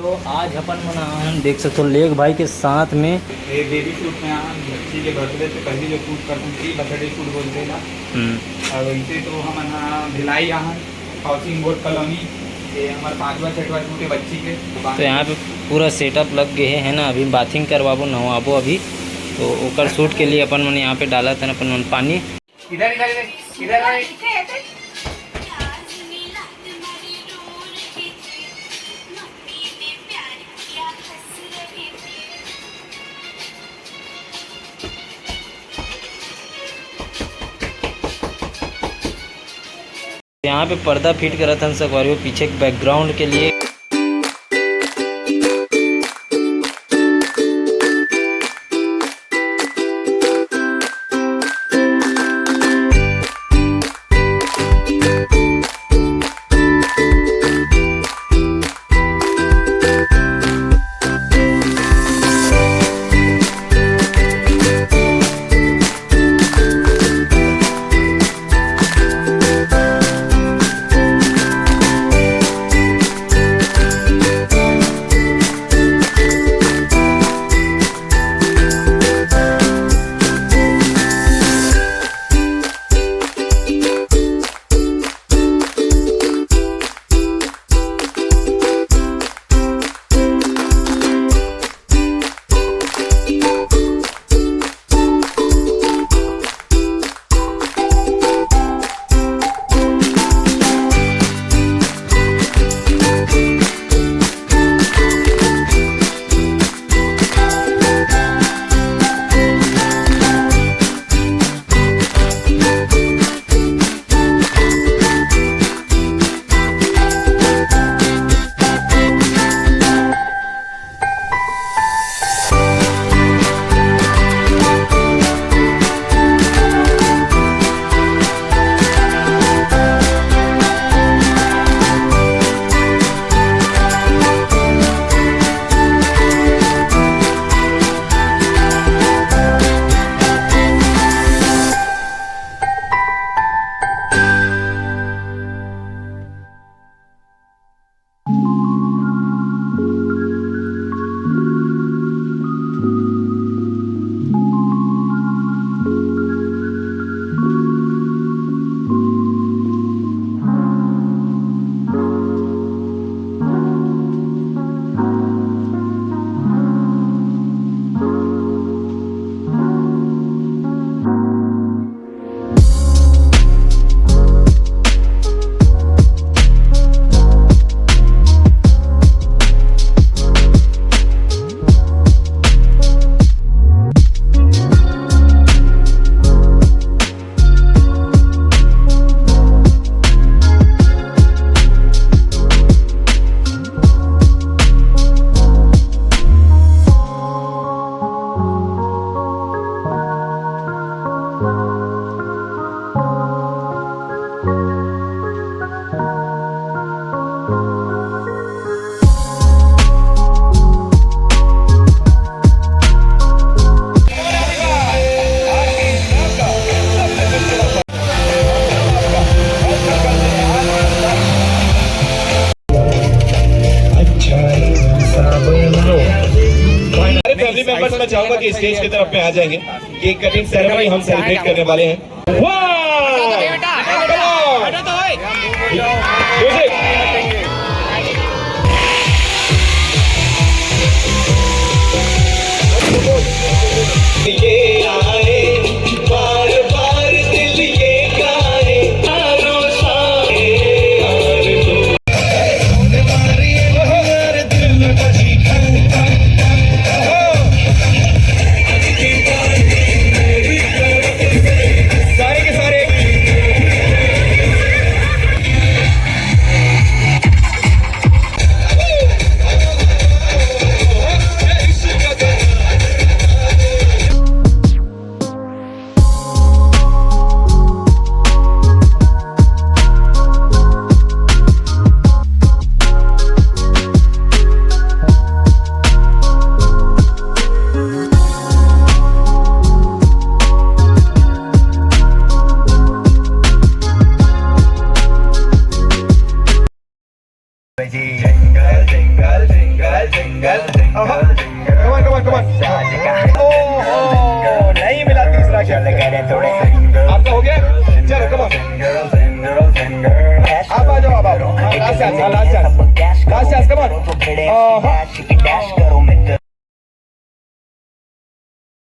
तो आज अपन मना देख सकते हो लेग भाई के साथ में ये बेबी शूट में बच्ची के बर्थडे से पहले जो शूट करते हैं बर्थडे शूट बोलते हैं ना। और वैसे तो हम भिलाई यहाँ हाउसिंग बोर्ड कॉलोनी ये हमारे 5वां 6वां शूट है बच्ची के। तो यहाँ पे पूरा सेटअप लग गए है ना। अभी बाथिंग करवाबो नहवाबो अभी तो ओकर शूट के लिए अपन मन यहाँ पे डाला था अपन मन पानी। इधर इधर इधर यहाँ पे पर्दा फिट करा था सकवारी पीछे बैकग्राउंड के लिए। फैमिली मेंबर्स मैं चाहूंगा कि स्टेज की तरफ में आ जाएंगे। केक कटिंग सेरेमनी हम सेलिब्रेट करने वाले हैं। सारे के कम ऑन ओह नहीं मिला तीसरा शब्द आपका हो गया चलो कम ऑन आप आ जाओ आप लास्ट चांस कम ऑन